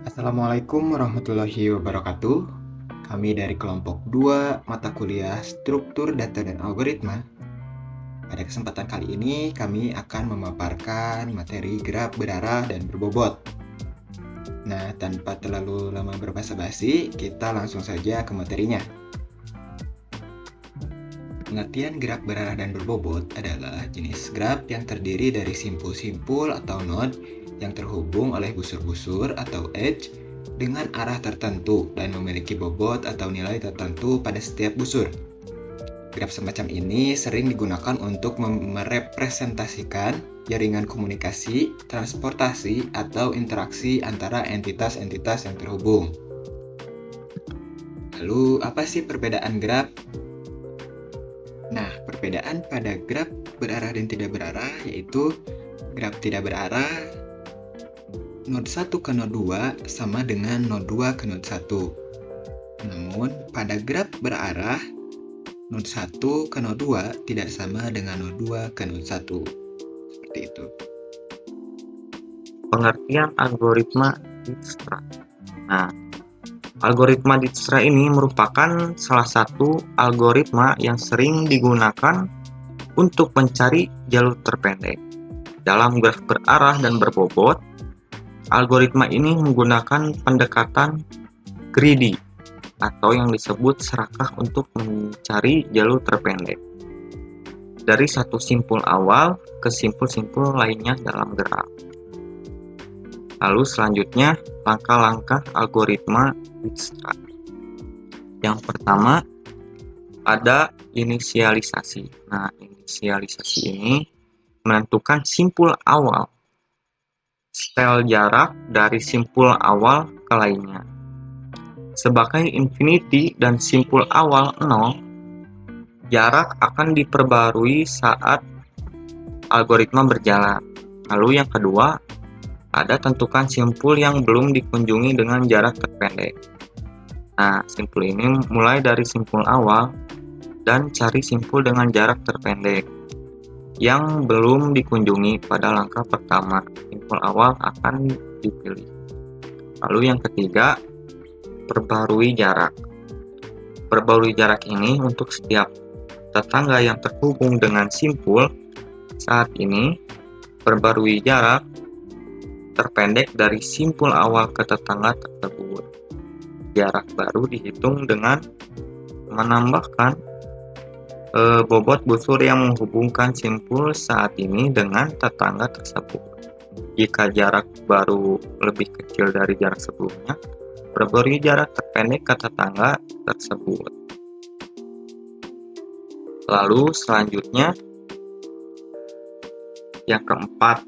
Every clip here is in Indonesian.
Assalamualaikum warahmatullahi wabarakatuh. Kami dari kelompok 2 mata kuliah Struktur Data dan Algoritma. Pada kesempatan kali ini kami akan memaparkan materi graf berarah dan berbobot. Nah, tanpa terlalu lama berbasa-basi, kita langsung saja ke materinya. Pengertian graf berarah dan berbobot adalah jenis graf yang terdiri dari simpul-simpul atau node yang terhubung oleh busur-busur atau edge dengan arah tertentu dan memiliki bobot atau nilai tertentu pada setiap busur. Graf semacam ini sering digunakan untuk merepresentasikan jaringan komunikasi, transportasi, atau interaksi antara entitas-entitas yang terhubung. Lalu, apa sih perbedaan graf? Nah, perbedaan pada graf berarah dan tidak berarah yaitu graf tidak berarah node 1 ke node 2 sama dengan node 2 ke node 1. Namun, pada graf berarah node 1 ke node 2 tidak sama dengan node 2 ke node 1. Seperti itu. Pengertian algoritma Dijkstra. Nah, algoritma Dijkstra ini merupakan salah satu algoritma yang sering digunakan untuk mencari jalur terpendek. Dalam graf berarah dan berbobot, algoritma ini menggunakan pendekatan greedy atau yang disebut serakah untuk mencari jalur terpendek dari satu simpul awal ke simpul-simpul lainnya dalam graf. Lalu selanjutnya, langkah-langkah algoritma Dijkstra. Yang pertama, ada inisialisasi. Nah, inisialisasi ini menentukan simpul awal, setel jarak dari simpul awal ke lainnya. Sebagai infinity dan simpul awal 0, jarak akan diperbarui saat algoritma berjalan. Lalu yang kedua, ada tentukan simpul yang belum dikunjungi dengan jarak terpendek. Nah, simpul ini mulai dari simpul awal dan cari simpul dengan jarak terpendek yang belum dikunjungi pada langkah pertama. Simpul awal akan dipilih. Lalu yang ketiga, perbarui jarak. Perbarui jarak ini untuk setiap tetangga yang terhubung dengan simpul saat ini, perbarui jarak terpendek dari simpul awal ke tetangga tersebut. Jarak baru dihitung dengan menambahkan bobot busur yang menghubungkan simpul saat ini dengan tetangga tersebut. Jika jarak baru lebih kecil dari jarak sebelumnya, perbarui jarak terpendek ke tetangga tersebut. Lalu selanjutnya, yang keempat,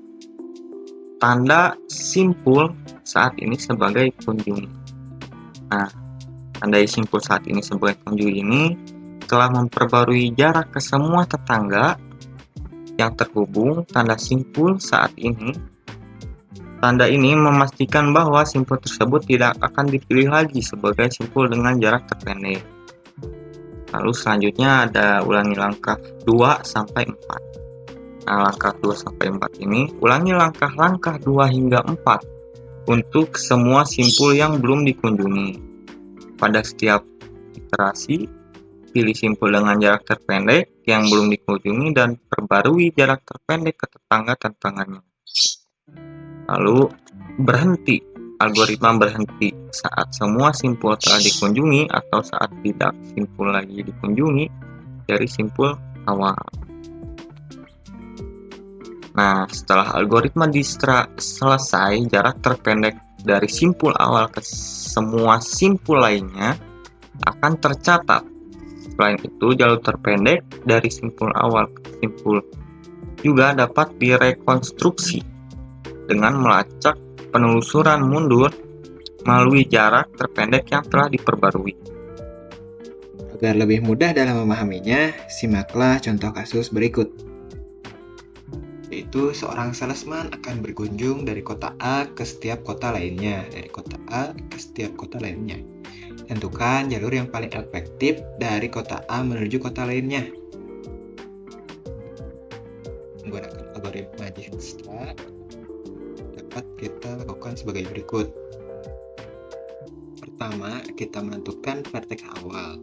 tanda simpul saat ini sebagai kunjungi. Nah, tandai simpul saat ini sebagai kunjungi ini telah memperbarui jarak ke semua tetangga yang terhubung tanda simpul saat ini. Tanda ini memastikan bahwa simpul tersebut tidak akan dipilih lagi sebagai simpul dengan jarak terpendek. Lalu selanjutnya ada ulangi langkah 2 sampai 4. Nah, langkah 2 sampai 4 ini, ulangi langkah-langkah 2 hingga 4 untuk semua simpul yang belum dikunjungi. Pada setiap iterasi, pilih simpul dengan jarak terpendek yang belum dikunjungi dan perbarui jarak terpendek ke tetangga-tetangganya. Lalu berhenti. Algoritma berhenti saat semua simpul telah dikunjungi atau saat tidak simpul lagi dikunjungi dari simpul awal. Nah, setelah algoritma Dijkstra selesai, jarak terpendek dari simpul awal ke semua simpul lainnya akan tercatat. Selain itu, jalur terpendek dari simpul awal ke simpul juga dapat direkonstruksi dengan melacak penelusuran mundur melalui jarak terpendek yang telah diperbarui. Agar lebih mudah dalam memahaminya, simaklah contoh kasus berikut. Yaitu seorang salesman akan berkunjung dari kota A ke setiap kota lainnya, Tentukan jalur yang paling efektif dari kota A menuju kota lainnya. Menggunakan algoritma Dijkstra dapat kita lakukan sebagai berikut. Pertama, kita menentukan vertex awal.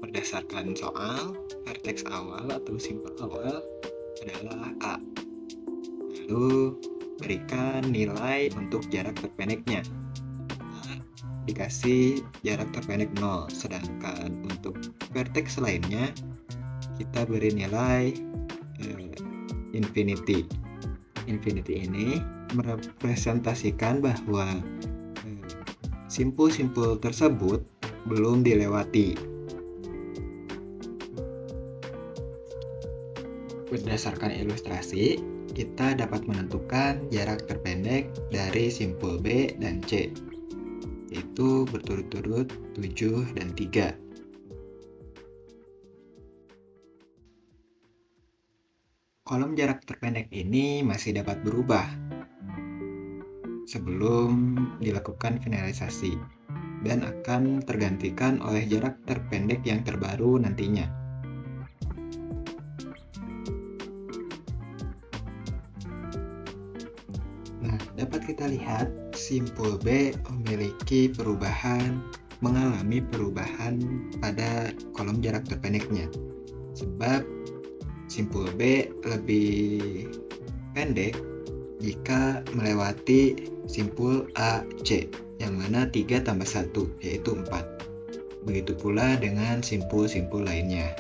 Berdasarkan soal, vertex awal atau simpul awal adalah A. Lalu, berikan nilai untuk jarak terpendeknya. A dikasih jarak terpendek 0, sedangkan untuk vertex lainnya kita beri nilai infinity. Infinity ini merepresentasikan bahwa simpul-simpul tersebut belum dilewati. Berdasarkan ilustrasi, kita dapat menentukan jarak terpendek dari simpul B dan C, yaitu berturut-turut 7 dan 3. Kolom jarak terpendek ini masih dapat berubah sebelum dilakukan finalisasi dan akan tergantikan oleh jarak terpendek yang terbaru nantinya. Nah, dapat kita lihat simpul B mengalami perubahan pada kolom jarak terpendeknya, sebab simpul B lebih pendek jika melewati simpul AC, yang mana 3 tambah 1, yaitu 4. Begitu pula dengan simpul-simpul lainnya.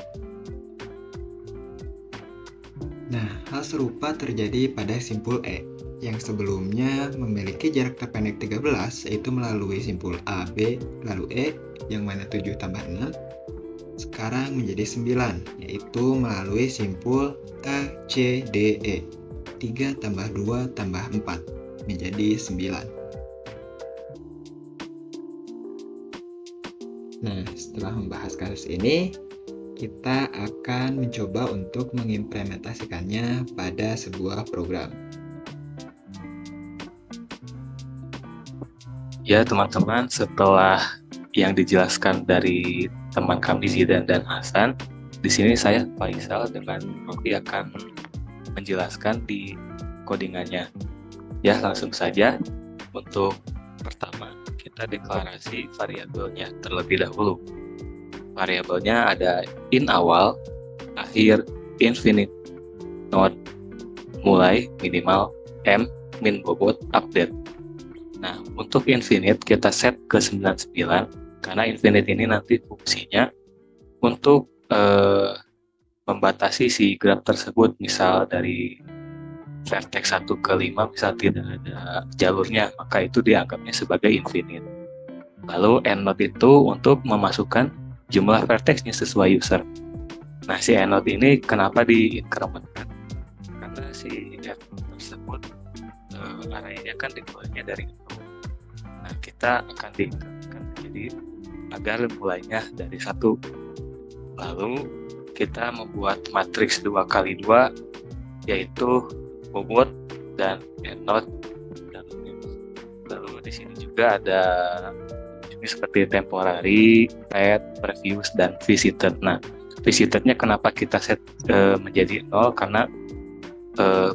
Nah, hal serupa terjadi pada simpul E, yang sebelumnya memiliki jarak terpendek 13, yaitu melalui simpul AB, lalu E, yang mana 7 tambah 6, sekarang menjadi 9, yaitu melalui simpul ACDE. 3 tambah 2 tambah 4 menjadi 9. Nah, setelah membahas kasus ini, kita akan mencoba untuk mengimplementasikannya pada sebuah program. Ya teman-teman, setelah yang dijelaskan dari teman kami Zidan dan Hasan, di sini saya Faisal dengan Rofi akan menjelaskan di codingannya. Ya, langsung saja. Untuk pertama, kita deklarasi variabelnya terlebih dahulu. Variabelnya ada in awal, akhir, infinite, not, mulai, minimal, m, min bobot, update. Nah, untuk infinite kita set ke 99, karena infinite ini nanti fungsinya untuk membatasi si graf tersebut, misal dari vertex 1 ke 5 misal tidak ada jalurnya, maka itu dianggapnya sebagai infinite. Lalu endNode itu untuk memasukkan jumlah vertexnya sesuai user. Nah, si endNode ini kenapa di-incrementkan? Karena si f tersebut arraynya kan dimulainya dari 0. Nah, kita akan di-incrementkan jadi agar mulainya dari 1. Lalu kita membuat matriks 2x2, yaitu bobot dan endNode. Lalu di sini juga ada jenis seperti temporary, pet, previous, dan visited. Nah, visitednya kenapa kita set menjadi 0? Karena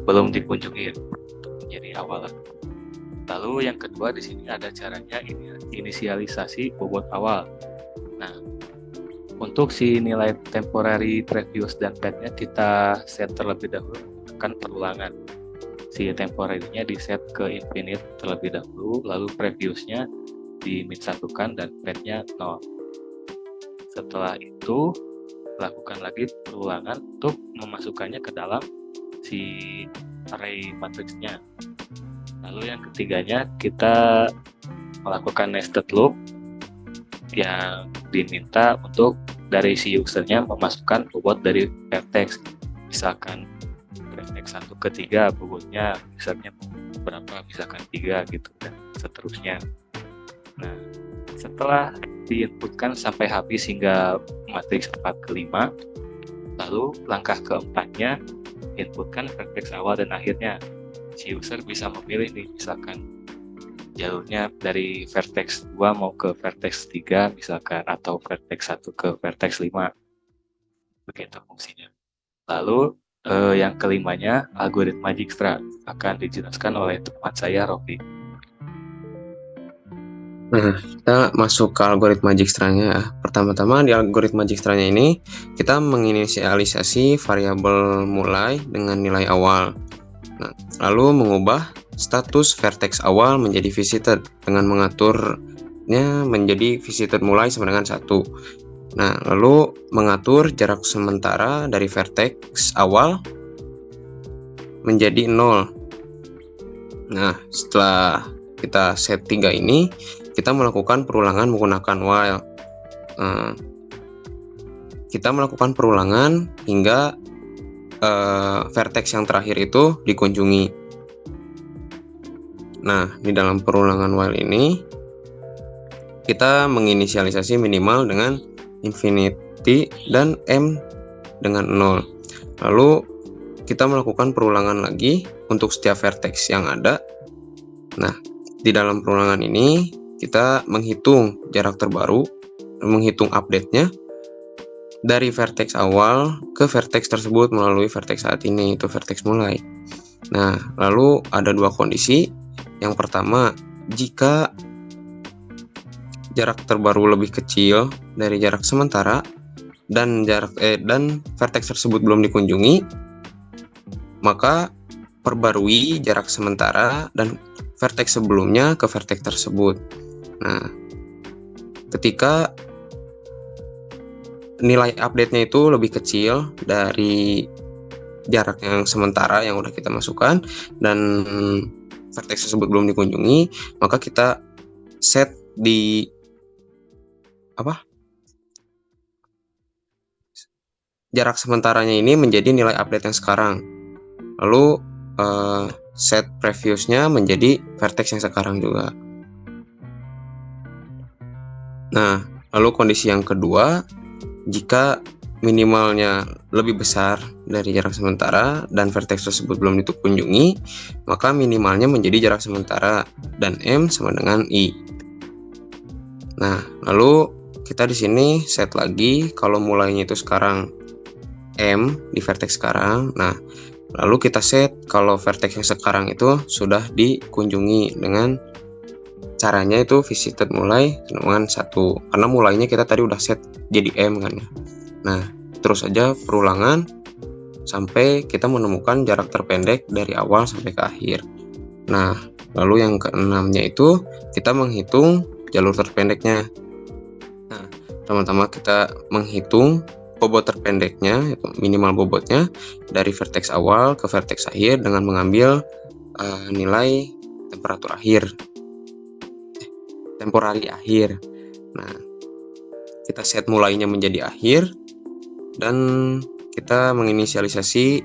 belum dikunjungi menjadi awalan. Lalu yang kedua di sini ada caranya inisialisasi bobot awal. Nah, untuk si nilai temporary, previous, dan petnya kita set terlebih dahulu menggunakan perulangan. Si temporary-nya di set ke infinite terlebih dahulu, lalu previous-nya di-1kan dan petnya 0. Setelah itu, lakukan lagi perulangan untuk memasukkannya ke dalam si array matriksnya. Lalu yang ketiganya, kita melakukan nested loop yang diminta untuk dari si usernya memasukkan bobot dari vertex. Misalkan vertex 1 ke 3 bobotnya usernya berapa, misalkan 3 gitu, dan seterusnya. Nah, setelah diinputkan sampai habis hingga matriks 4 ke 5, lalu langkah keempatnya inputkan vertex awal dan akhirnya. Si user bisa memilih nih, misalkan jalurnya dari vertex 2 mau ke vertex 3 misalkan, atau vertex 1 ke vertex 5. Begitu fungsinya. Lalu yang kelimanya, algoritma Dijkstra akan dijelaskan oleh teman saya, Rofi. Nah, kita masuk ke algoritma Dijkstra-nya ya. Pertama-tama di algoritma Dijkstra-nya ini kita menginisialisasi variabel mulai dengan nilai awal. Nah, lalu mengubah status vertex awal menjadi visited dengan mengaturnya menjadi visited mulai sama dengan 1. Nah, lalu mengatur jarak sementara dari vertex awal menjadi 0. Nah, setelah kita set 3 ini, kita melakukan perulangan menggunakan while. Kita melakukan perulangan hingga vertex yang terakhir itu dikunjungi. Nah, di dalam perulangan while ini, kita menginisialisasi minimal dengan infinity dan m dengan 0. Lalu kita melakukan perulangan lagi untuk setiap vertex yang ada. Nah, di dalam perulangan ini kita menghitung jarak terbaru, menghitung update-nya dari vertex awal ke vertex tersebut melalui vertex saat ini, itu vertex mulai. Nah, lalu ada dua kondisi. Yang pertama, jika jarak terbaru lebih kecil dari jarak sementara dan vertex tersebut belum dikunjungi, maka perbarui jarak sementara dan vertex sebelumnya ke vertex tersebut. Nah, ketika nilai update-nya itu lebih kecil dari jarak yang sementara yang udah kita masukkan dan vertex tersebut belum dikunjungi, maka kita set di jarak sementaranya ini menjadi nilai update yang sekarang. Lalu set previousnya menjadi vertex yang sekarang juga. Nah, lalu kondisi yang kedua, jika minimalnya lebih besar dari jarak sementara dan vertex tersebut belum dikunjungi, maka minimalnya menjadi jarak sementara dan m sama dengan i. Nah, lalu kita di sini set lagi kalau mulainya itu sekarang m di vertex sekarang. Nah, lalu kita set kalau vertex yang sekarang itu sudah dikunjungi dengan caranya itu visited mulai dengan 1, karena mulainya kita tadi udah set jadi m kan ya. Nah, terus aja perulangan sampai kita menemukan jarak terpendek dari awal sampai ke akhir. Nah, lalu yang keenamnya itu kita menghitung jalur terpendeknya. Nah, pertama-tama kita menghitung bobot terpendeknya, minimal bobotnya dari vertex awal ke vertex akhir dengan mengambil nilai temperatur akhir, temporari akhir. Nah, kita set mulainya menjadi akhir dan kita menginisialisasi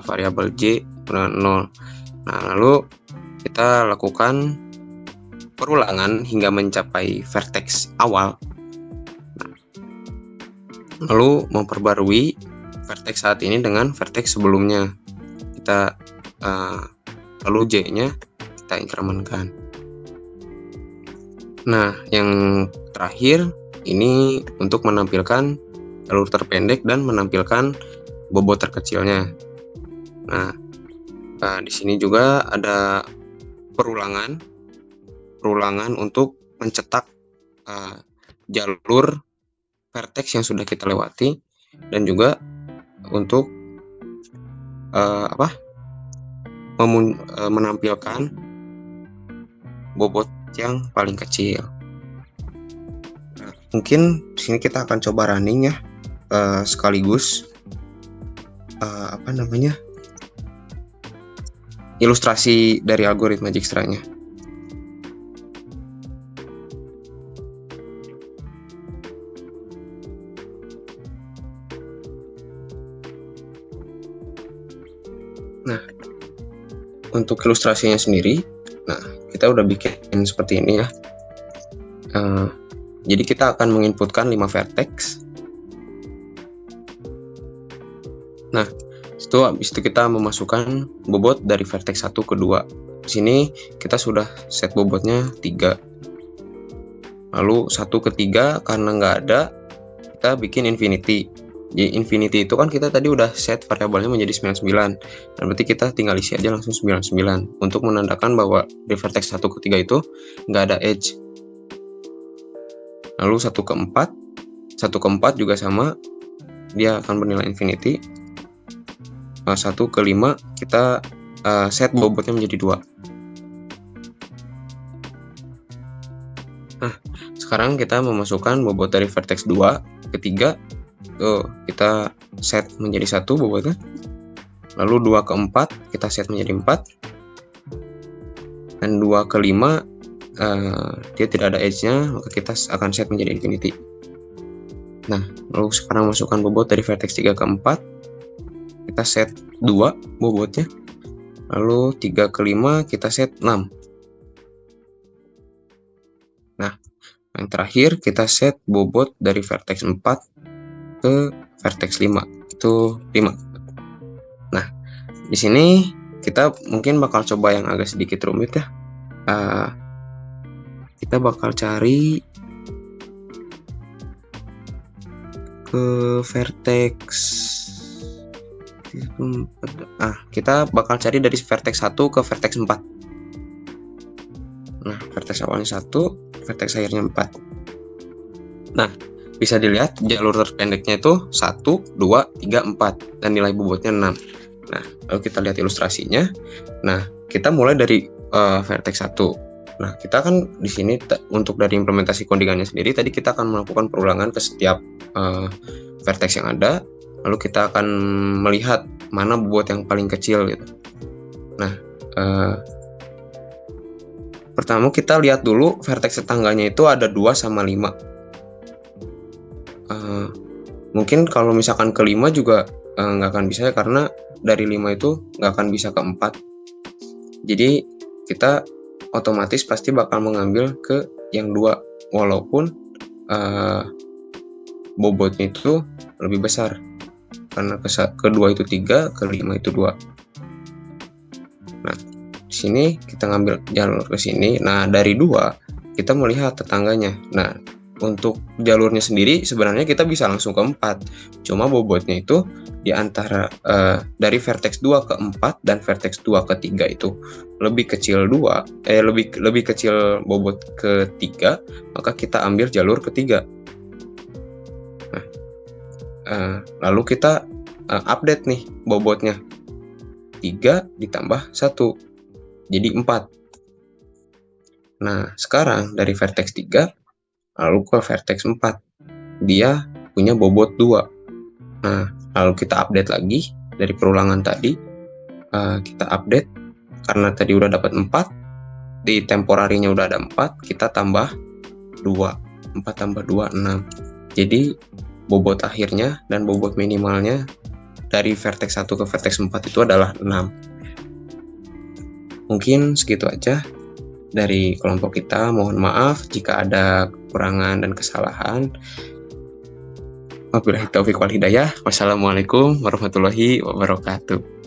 variabel j dengan 0. Nah, lalu kita lakukan perulangan hingga mencapai vertex awal. Lalu memperbarui vertex saat ini dengan vertex sebelumnya. Kita lalu j-nya kita incrementkan. Nah, yang terakhir ini untuk menampilkan jalur terpendek dan menampilkan bobot terkecilnya. Nah, di sini juga ada perulangan untuk mencetak jalur vertex yang sudah kita lewati dan juga untuk menampilkan bobot yang paling kecil. Nah, mungkin di sini kita akan coba running ya, sekaligus ilustrasi dari algoritma Dijkstra-nya. Nah, untuk ilustrasinya sendiri, nah kita udah bikin seperti ini ya. Jadi kita akan menginputkan 5 vertex. Nah, habis itu kita memasukkan bobot dari vertex 1 ke 2. Di sini kita sudah set bobotnya 3. Lalu 1 ke 3 karena nggak ada, kita bikin infinity. Jadi infinity itu kan kita tadi udah set variabelnya menjadi 99. Dan berarti kita tinggal isi aja langsung 99 untuk menandakan bahwa di vertex 1 ke 3 itu nggak ada edge. Lalu 1 ke 4 juga sama, dia akan bernilai infinity. 1 ke 5 kita set bobotnya menjadi 2. Nah, sekarang kita memasukkan bobot dari vertex 2 ke 3. Tuh, kita set menjadi 1 bobotnya. Lalu 2 ke 4 kita set menjadi 4. Dan 2 ke 5 dia tidak ada edge-nya, maka kita akan set menjadi infinity. Nah, lalu sekarang masukkan bobot dari vertex 3 ke 4. Kita set 2 bobotnya. Lalu 3 ke 5 kita set 6. Nah, yang terakhir kita set bobot dari vertex 4 ke vertex 5. Itu 5. Nah, di sini kita mungkin bakal coba yang agak sedikit rumit ya. Kita bakal cari ke vertex kita bakal cari dari vertex 1 ke vertex 4. Nah, vertex awalnya 1, vertex akhirnya 4. Nah, bisa dilihat jalur terpendeknya itu 1, 2, 3, 4 dan nilai bobotnya 6. Nah, lalu kita lihat ilustrasinya. Nah, kita mulai dari vertex 1. Nah, kita kan di sini untuk dari implementasi codingannya sendiri tadi kita akan melakukan perulangan ke setiap vertex yang ada. Lalu kita akan melihat mana bobot yang paling kecil gitu. Nah, pertama kita lihat dulu vertex tetangganya itu ada 2 sama 5. Mungkin kalau misalkan ke 5 juga nggak akan bisa ya, karena dari 5 itu nggak akan bisa ke 4. Jadi kita otomatis pasti bakal mengambil ke yang 2, walaupun bobotnya itu lebih besar. Karena ke-2 itu 3, ke-5 itu 2. Nah, di sini kita ngambil jalur ke sini. Nah, dari 2 kita melihat tetangganya. Nah, untuk jalurnya sendiri sebenarnya kita bisa langsung ke 4. Cuma bobotnya itu di antara dari vertex 2 ke 4 dan vertex 2 ke 3 itu lebih kecil lebih kecil bobot ke 3, maka kita ambil jalur ketiga. Lalu kita update nih bobotnya 3 ditambah 1 jadi 4. Nah, sekarang dari vertex 3 lalu ke vertex 4 dia punya bobot 2. Nah, lalu kita update lagi dari perulangan tadi, kita update karena tadi udah dapat 4, di temporarinya udah ada 4, kita tambah 2. 4 tambah 2 6. Jadi bobot akhirnya dan bobot minimalnya dari vertex 1 ke vertex 4 itu adalah 6. Mungkin segitu aja dari kelompok kita. Mohon maaf jika ada kekurangan dan kesalahan. Wabillahi taufiq wal hidayah. Wassalamualaikum warahmatullahi wabarakatuh.